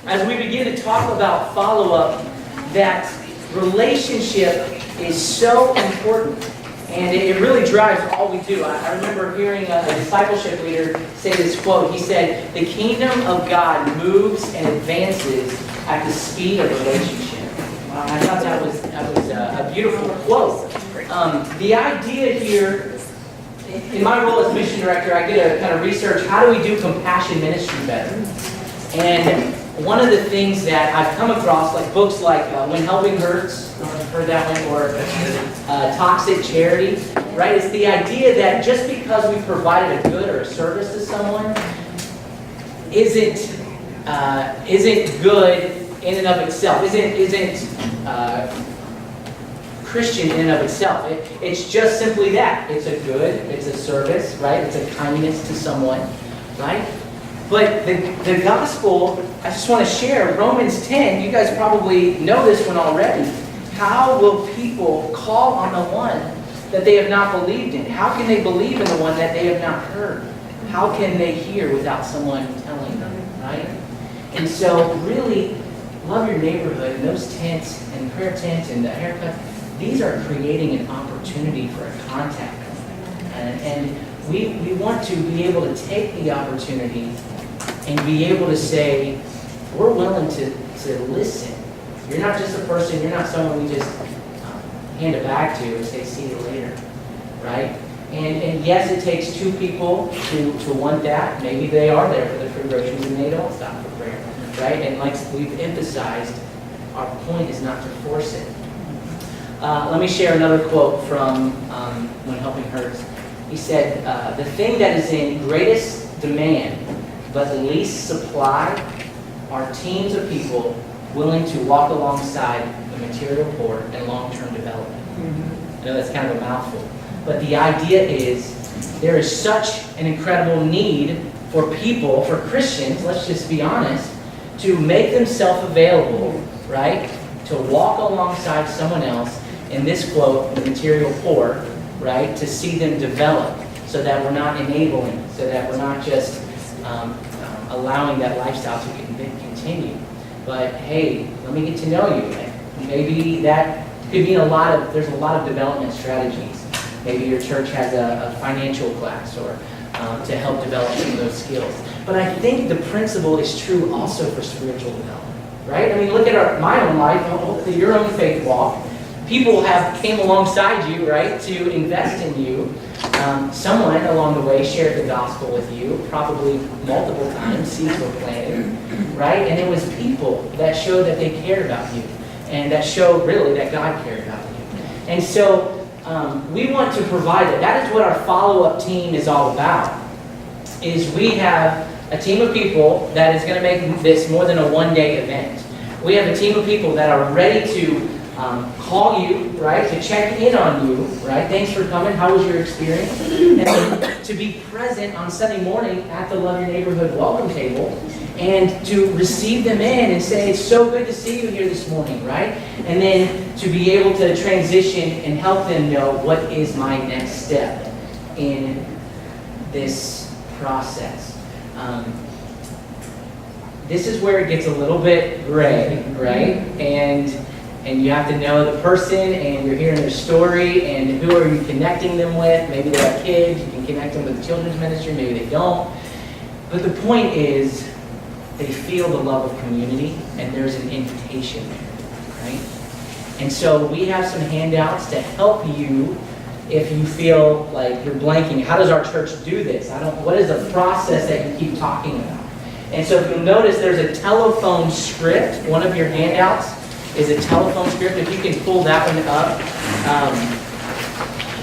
as we begin to talk about follow-up, that relationship is so important. And it really drives all we do. I remember hearing a discipleship leader say this quote. He said, "The kingdom of God moves and advances at the speed of relationship." I thought that was a beautiful quote. The idea here, in my role as mission director, I get to kind of research how do we do compassion ministry better. And one of the things that I've come across, like books like When Helping Hurts, I don't know if you've heard that one, or Toxic Charity, right? It's the idea that just because we provided a good or a service to someone isn't good in and of itself, isn't Christian in and of itself. It's just simply that. It's a good, it's a service, right? It's a kindness to someone, right? But the gospel, I just want to share, Romans 10, you guys probably know this one already. How will people call on the one that they have not believed in? How can they believe in the one that they have not heard? How can they hear without someone telling them, right? And so really, love your neighborhood, and those tents, and prayer tents, and the haircuts, these are creating an opportunity for a contact. And we want to be able to take the opportunity and be able to say, we're willing to listen. You're not just a person, you're not someone we just hand it back to and say, see you later, right? And yes, it takes two people to want that. Maybe they are there for the free groceries and they don't stop for prayer, right? And like we've emphasized, our point is not to force it. Let me share another quote from When Helping Hurts. He said, the thing that is in greatest demand but least supply are teams of people willing to walk alongside the material poor and long-term development. I know that's kind of a mouthful, but the idea is there is such an incredible need for people, for Christians, let's just be honest, to make themselves available, right, to walk alongside someone else, in this quote, the material poor, right, to see them develop so that we're not enabling, so that we're not just allowing that lifestyle to continue. But hey, let me get to know you. Maybe that could mean there's a lot of development strategies. Maybe your church has a financial class or to help develop some of those skills. But I think the principle is true also for spiritual development, right? I mean, look at my own life, hopefully your own faith walk. People came alongside you, right, to invest in you. Someone along the way shared the gospel with you, probably multiple times, seeds were planted, right? And it was people that showed that they cared about you, and that showed really that God cared about you. And so we want to provide it. That is what our follow-up team is all about, is we have a team of people that is going to make this more than a one-day event. We have a team of people that are ready to call you, right, to check in on you, right? Thanks for coming. How was your experience? And then to be present on Sunday morning at the Love Your Neighborhood welcome table and to receive them in and say, it's so good to see you here this morning, right? And then to be able to transition and help them know what is my next step in this process. This is where it gets a little bit gray, right? And you have to know the person, and you're hearing their story, and who are you connecting them with? Maybe they have kids, you can connect them with the children's ministry, maybe they don't. But the point is, they feel the love of community, and there's an invitation there, right? And so we have some handouts to help you if you feel like you're blanking. How does our church do this? What is the process that you keep talking about? And so if you'll notice, there's a telephone script. One of your handouts is a telephone script. If you can pull that one up,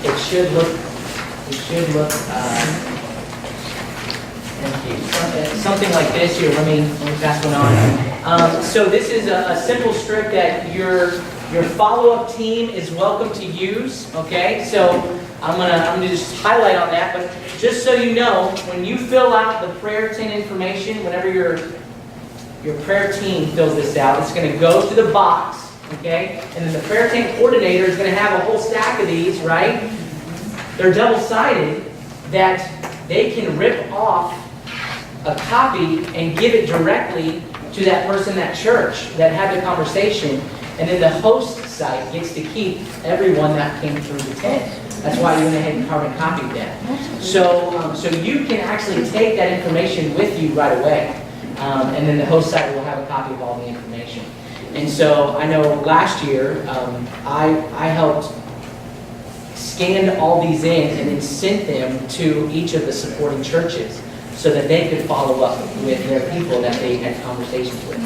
it should look, thank you. Something like this here. Let me pass one on. So this is a simple script that your follow-up team is welcome to use. Okay, so I'm gonna just highlight on that. But just so you know, when you fill out the prayer tent information, whenever your prayer team fills this out, it's going to go to the box, okay? And then the prayer tent coordinator is going to have a whole stack of these, right? They're double-sided, that they can rip off a copy and give it directly to that person at church that had the conversation, and then the host site gets to keep everyone that came through the tent. That's why you went ahead and carbon copied that. So you can actually take that information with you right away, and then the host site will have a copy of all the information. And so I know last year I helped scan all these in and then sent them to each of the supporting churches so that they could follow up with their people that they had conversations with.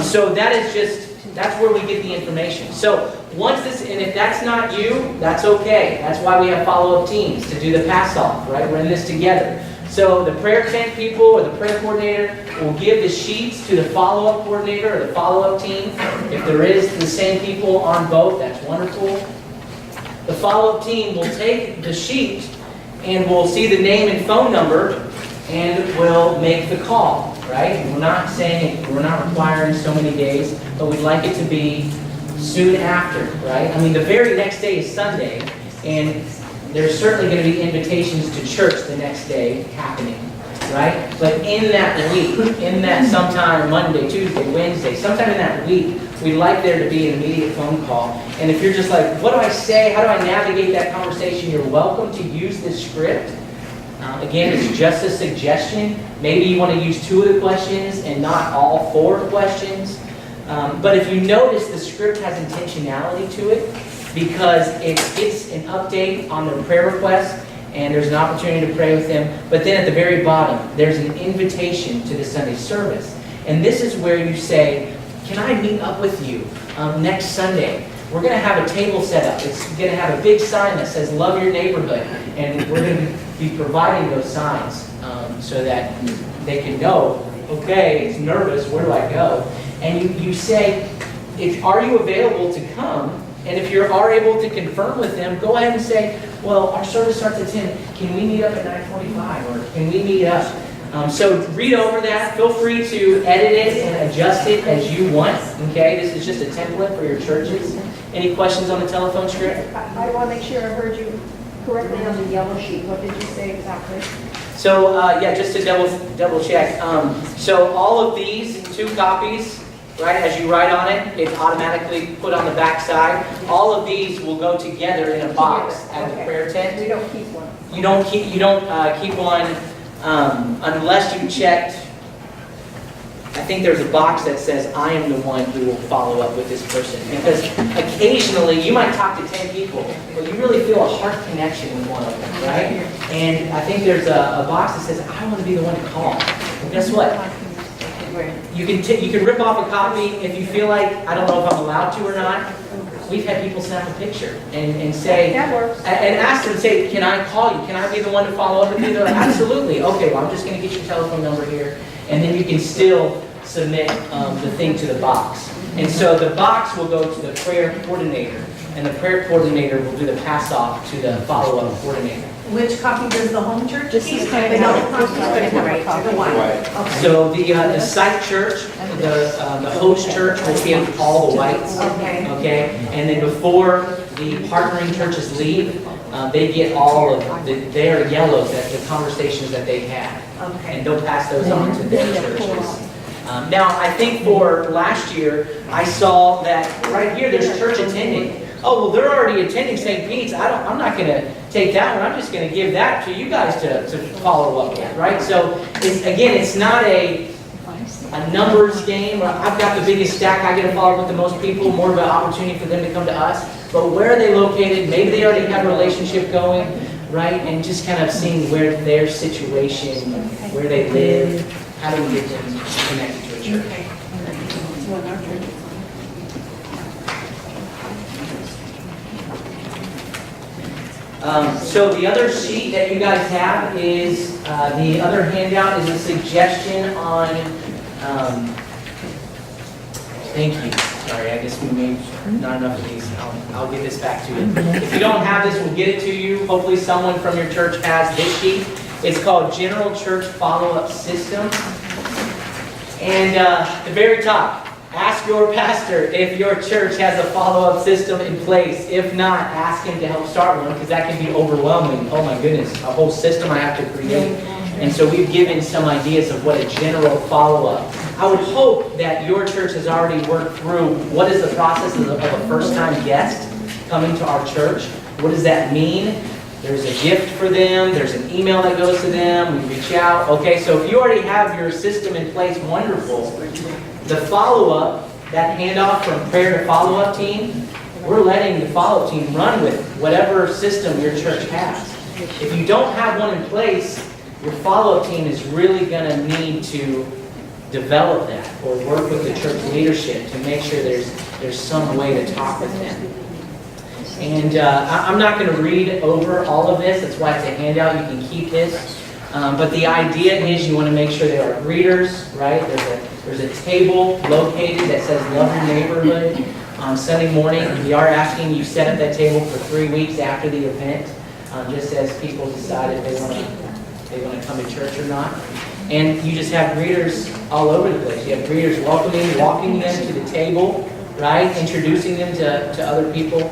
So that's where we get the information. So once this, and if that's not you, that's okay. That's why we have follow-up teams to do the pass-off, right? We're in this together. So the prayer tent people or the prayer coordinator will give the sheets to the follow-up coordinator or the follow-up team. If there is the same people on both, that's wonderful. The follow-up team will take the sheet and will see the name and phone number and will make the call, right? We're not saying, we're not requiring so many days, but we'd like it to be soon after, right? I mean, the very next day is Sunday, and there's certainly going to be invitations to church the next day happening, right? But in that week, in that sometime Monday, Tuesday, Wednesday, sometime in that week, we'd like there to be an immediate phone call. And if you're just like, what do I say? How do I navigate that conversation? You're welcome to use this script. Again, it's just a suggestion. Maybe you want to use 2 of the questions and not all 4 questions. But if you notice, the script has intentionality to it because it gets an update on their prayer requests and there's an opportunity to pray with them. But then at the very bottom, there's an invitation to the Sunday service. And this is where you say, can I meet up with you next Sunday? We're going to have a table set up. It's going to have a big sign that says, love your neighborhood. And we're going to be providing those signs so that they can know, okay, it's nervous, where do I go? And you say, are you available to come? And if you are able to confirm with them, go ahead and say, well, our service starts at 10. Can we meet up at 9:45? Or can we meet up? So read over that. Feel free to edit it and adjust it as you want. Okay, this is just a template for your churches. Any questions on the telephone script? I want to make sure I heard you correctly on the yellow sheet. What did you say exactly? So yeah, just to double check. So all of these 2 copies, right? As you write on it, it's automatically put on the back side. All of these will go together in a box at the prayer tent. We don't keep one. You don't keep one unless you checked. I think there's a box that says, I am the one who will follow up with this person. Because occasionally, you might talk to 10 people, but you really feel a heart connection with one of them, right? And I think there's a box that says, I want to be the one to call. And guess what? You can rip off a copy if you feel like, I don't know if I'm allowed to or not. We've had people snap a picture and say, that works. And ask them, say, can I call you? Can I be the one to follow up with you? They're like, absolutely. Okay, well, I'm just going to get your telephone number here. And then you can still submit the thing to the box. And so the box will go to the prayer coordinator, and the prayer coordinator will do the pass-off to the follow-up coordinator. Which copy does the home church keep? is The yellow copy? The white. Okay. So the site church, the host church will get all the whites. Okay. And then before the partnering churches leave, they get all of their yellows, the conversations that they've had. Okay. And they'll pass those on to their churches. Now, I think for last year, I saw that right here, there's church attending. Oh, well, they're already attending St. Pete's. I'm not going to take that one. I'm just going to give that to you guys to follow up with, right? So, it's not a numbers game. I've got the biggest stack. I get to follow up with the most people, more of an opportunity for them to come to us. But where are they located? Maybe they already have a relationship going, right? And just kind of seeing where their situation, where they live, how do we get them connected to a church? So the other sheet that you guys have is, the other handout is a suggestion on, thank you. Sorry, I guess we made not enough of these. I'll get this back to you. If you don't have this, we'll get it to you. Hopefully someone from your church has this sheet. It's called General Church Follow-Up System. And at the very top, ask your pastor if your church has a follow-up system in place. If not, ask him to help start one, because that can be overwhelming. Oh my goodness, a whole system I have to create. And so we've given some ideas of what a general follow-up I would hope that your church has already worked through what is the process of a first-time guest coming to our church. What does that mean? There's a gift for them. There's an email that goes to them. We reach out. Okay, so if you already have your system in place, wonderful. The follow-up, that handoff from prayer to follow-up team, we're letting the follow-up team run with whatever system your church has. If you don't have one in place, your follow-up team is really going to need to develop that or work with the church leadership to make sure there's some way to talk with them. And I'm not going to read over all of this. That's why it's a handout. You can keep this. But the idea is you want to make sure there are greeters, right? There's a table located that says Love Your Neighborhood. On Sunday morning, we are asking you set up that table for 3 weeks after the event, just as people decide if they want to come to church or not. And you just have greeters all over the place. You have greeters welcoming, walking them to the table, right? Introducing them to other people.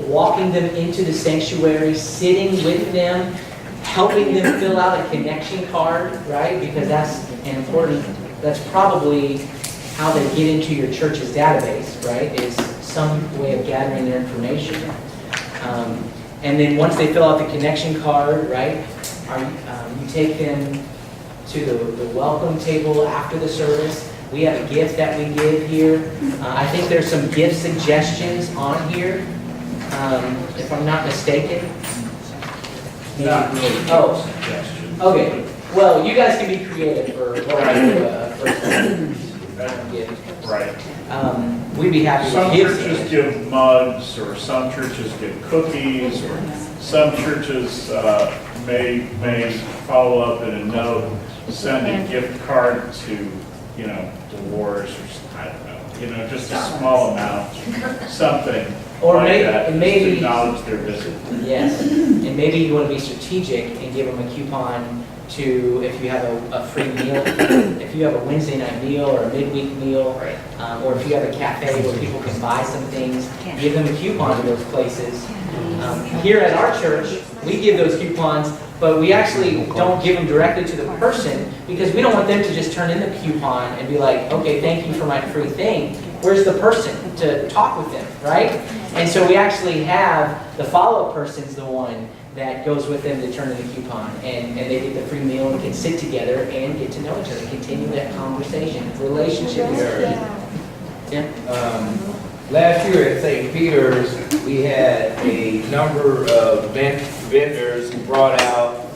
Walking them into the sanctuary, sitting with them, helping them fill out a connection card, right? Because that's that's probably how they get into your church's database, right? Is some way of gathering their information. And then once they fill out the connection card, right, you take them to the welcome table after the service. We have a gift that we give here. I think there's some gift suggestions on here, if I'm not mistaken. Not really. Oh, Suggestion. okay. Well, you guys can be creative for what I do first gift. Right. We'd be happy Some to give churches give mugs, or some churches give cookies, or some churches may follow up in a note, send a gift card to, Dolores, or I don't know, just a small amount, something Or like maybe, that, and just to maybe, acknowledge their visit. yes, and maybe you want to be strategic and give them a coupon to, if you have a free meal, if you have a Wednesday night meal or a midweek meal, or if you have a cafe where people can buy some things, give them a coupon to those places. Here at our church, we give those coupons, but we actually don't give them directly to the person because we don't want them to just turn in the coupon and be like, okay, thank you for my free thing. Where's the person to talk with them, right? And so we actually have the follow-up person's the one that goes with them to turn in the coupon, and they get the free meal and can sit together and get to know each other, continue that conversation, relationship. Yeah. Last year at St. Peter's, we had a number of vendors who brought out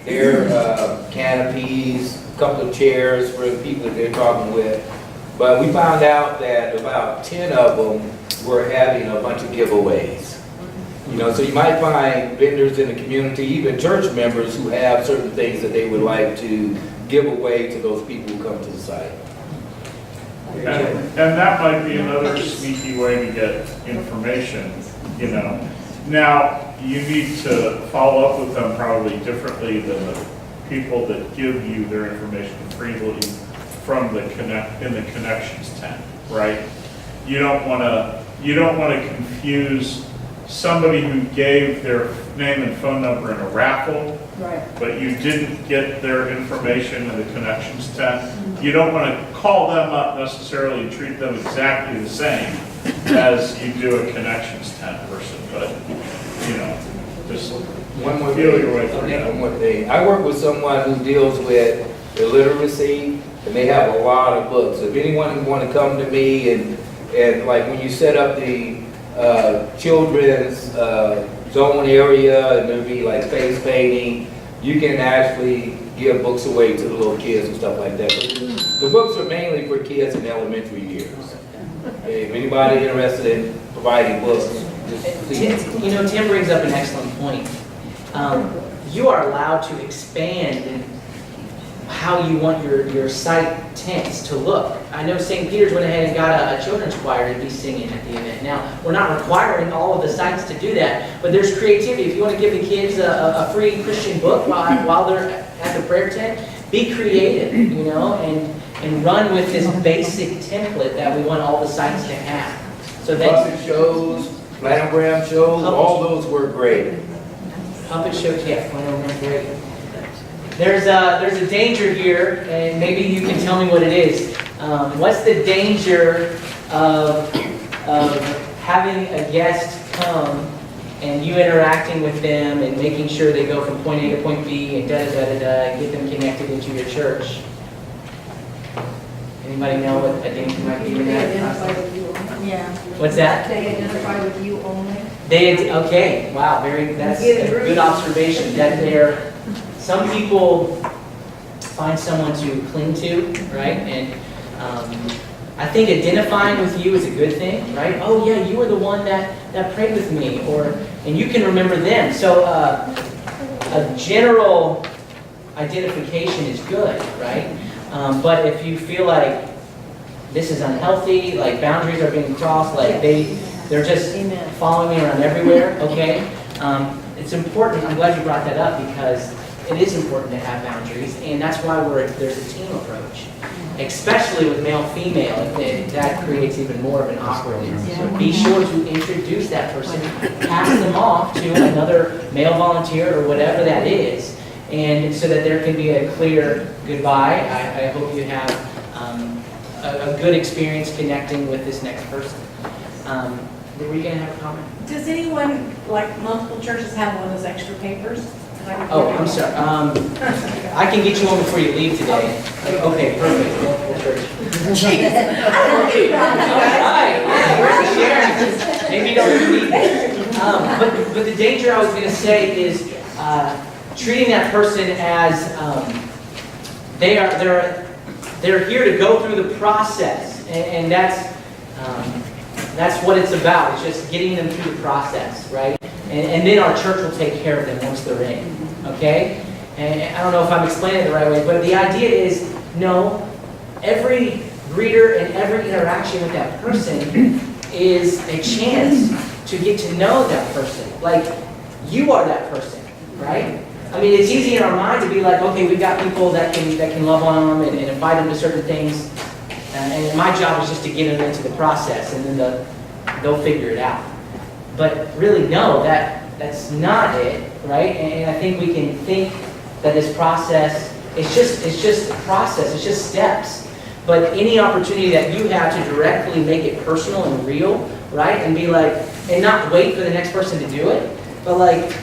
their canopies, a couple of chairs for the people that they're talking with. But we found out that about 10 of them were having a bunch of giveaways. So you might find vendors in the community, even church members, who have certain things that they would like to give away to those people who come to the site. And that might be another sneaky way to get information, Now, you need to follow up with them probably differently than the people that give you their information freely from the connections tent, right? You don't want to confuse somebody who gave their name and phone number in a raffle, but you didn't get their information in the connections tent. You don't want to call them up necessarily and treat them exactly the same as you do a connections tent person, but just One more feel thing. your way through that. One more thing. I work with someone who deals with illiteracy, and they have a lot of books. If anyone who want to come to me and like when you set up the children's zone area, and there'll be like face painting, you can actually give books away to the little kids and stuff like that. The books are mainly for kids in elementary years. If anybody interested in providing books, just please. Tim brings up an excellent point. You are allowed to expand how you want your site tents to look. I know St. Peter's went ahead and got a children's choir to be singing at the event. Now, we're not requiring all of the sites to do that, but there's creativity. If you want to give the kids a free Christian book while they're at the prayer tent, be creative, and run with this basic template that we want all the sites to have. So that Puppet shows, planogram shows, all those were great. puppet show, yeah, great. there's a danger here, and maybe you can tell me what it is. What's the danger of having a guest come and you interacting with them and making sure they go from point A to point B and and get them connected into your church? Anybody know what a danger might be in They that? identify with you only. Yeah. What's that? They identify with you only. Okay, wow, that's a good observation, that some people find someone to cling to, right? And I think identifying with you is a good thing, right? Oh yeah, you were the one that prayed with me, and you can remember them. So a general identification is good, right? But if you feel like this is unhealthy, like boundaries are being crossed, like they're just Amen. following me around everywhere, okay? It's important, I'm glad you brought that up, because it is important to have boundaries, and that's why there's a team approach. Especially with male-female, that creates even more of an awkwardness. So be sure to introduce that person, pass them off to another male volunteer or whatever that is, and so that there can be a clear goodbye. I hope you have a good experience connecting with this next person. Were you going to have a comment? Does anyone, like multiple churches, have one of those extra papers? Oh, I'm sorry. I can get you one before you leave today. Okay, perfect. Multiple church. All right. Yeah, where's the sharing? Maybe you don't even need it. But the danger I was going to say is treating that person as they're here to go through the process, and that's what it's about. It's just getting them through the process, right? And then our church will take care of them once they're in, okay? And I don't know if I'm explaining it the right way, but the idea is, no, every greeter and every interaction with that person is a chance to get to know that person. Like, you are that person, right? I mean, it's easy in our mind to be like, okay, we've got people that can love on them and invite them to certain things, and my job is just to get them into the process, and then they'll figure it out. But really, no, that's not it, right? And I think we can think that this process, it's just a process, it's just steps. But any opportunity that you have to directly make it personal and real, right? And be like, and not wait for the next person to do it, but like,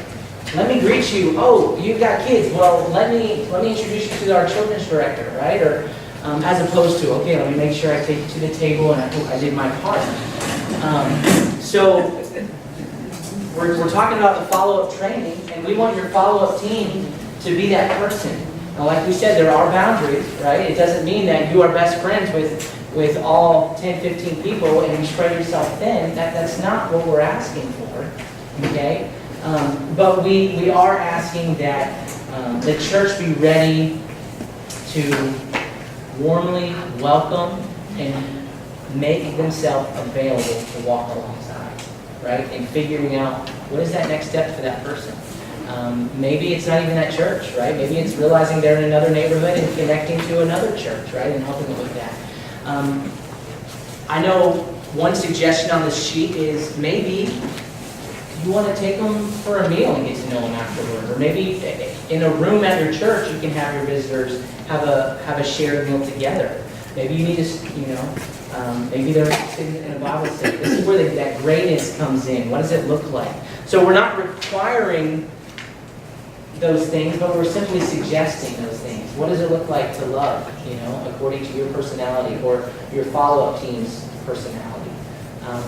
let me greet you. Oh, you've got kids. Well, let me introduce you to our children's director, right? Or as opposed to, okay, let me make sure I take you to the table and I did my part. So we're talking about the follow-up training, and we want your follow-up team to be that person. Now, like we said, there are boundaries, right? It doesn't mean that you are best friends with all 10, 15 people and you spread yourself thin. That's not what we're asking for, okay? But we are asking that the church be ready to warmly welcome and make themselves available to walk alongside, right? And figuring out what is that next step for that person. Maybe it's not even that church, right? Maybe it's realizing they're in another neighborhood and connecting to another church, right? And helping them with that. I know one suggestion on this sheet is maybe you want to take them for a meal and get to know them afterward. Or maybe in a room at your church, you can have your visitors have a shared meal together. Maybe you need to, maybe they're sitting in a Bible study. This is where that grayness comes in. What does it look like? So we're not requiring those things, but we're simply suggesting those things. What does it look like to love, according to your personality or your follow-up team's personality?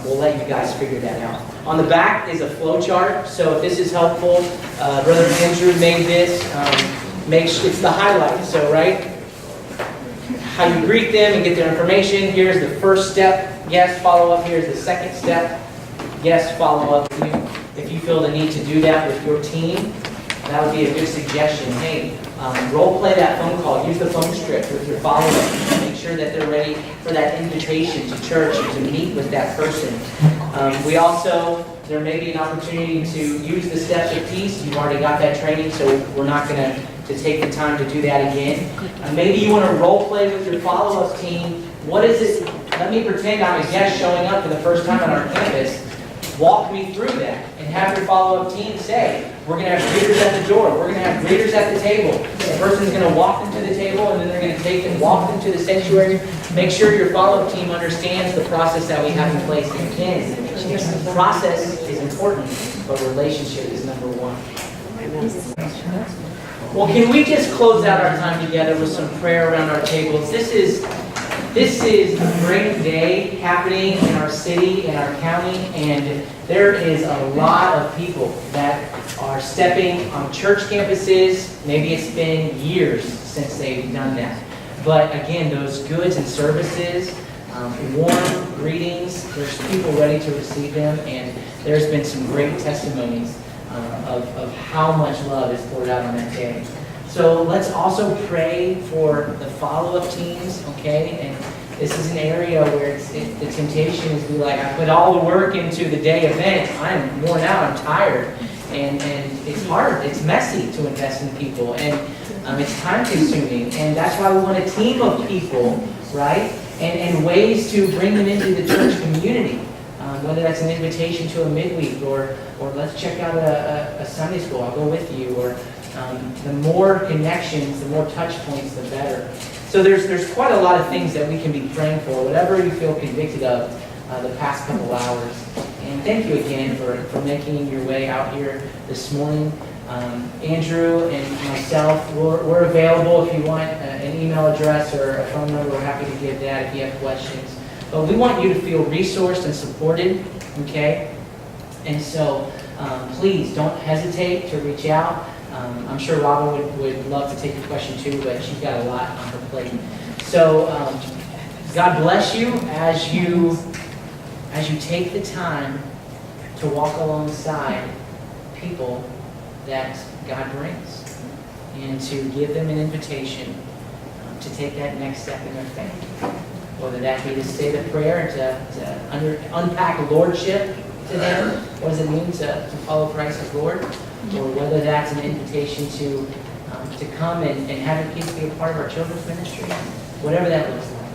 We'll let you guys figure that out. On the back is a flow chart, so if this is helpful, Brother Andrew made this. It's the highlight, so right? How you greet them and get their information. Here's the first step, yes, follow up. Here's the second step, yes, follow up. If you feel the need to do that with your team, that would be a good suggestion. Hey, role play that phone call. Use the phone script with your follow-up. Make sure that they're ready for that invitation to church and to meet with that person. There may be an opportunity to use the steps of peace. You've already got that training, so we're not going to take the time to do that again. Maybe you want to role play with your follow-up team. What is it? Let me pretend I'm a guest showing up for the first time on our campus. walk me through that and have your follow-up team say, we're going to have greeters at the door, we're going to have greeters at the table. The person's going to walk them to the table and then they're going to take and walk them to the sanctuary. Make sure your follow-up team understands the process that we have in place. And again, process is important, but relationship is number one. Well, can we just close out our time together with some prayer around our tables? This is a great day happening in our city, in our county, and there is a lot of people that are stepping on church campuses. Maybe it's been years since they've done that. But again, those goods and services, warm greetings, there's people ready to receive them, and there's been some great testimonies of how much love is poured out on that day. So let's also pray for the follow-up teams, okay? And this is an area where the temptation is to be like, I put all the work into the day event, I'm worn out, I'm tired. And it's hard, it's messy to invest in people, and it's time consuming. And that's why we want a team of people, right? And ways to bring them into the church community. Whether that's an invitation to a midweek, or let's check out a Sunday school, I'll go with you, or the more connections, the more touch points, the better. So there's quite a lot of things that we can be praying for, whatever you feel convicted of the past couple hours. And thank you again for making your way out here this morning. Andrew and myself, we're available if you want an email address or a phone number. We're happy to give that if you have questions. But we want you to feel resourced and supported, okay? And so please don't hesitate to reach out. I'm sure Robin would love to take your question too, but she's got a lot on her plate. So God bless you as you take the time to walk alongside people that God brings and to give them an invitation to take that next step in their faith. Whether that be to say the prayer, to unpack lordship to them, what does it mean to follow Christ as Lord, or whether that's an invitation to come and have your kids be a part of our children's ministry, whatever that looks like.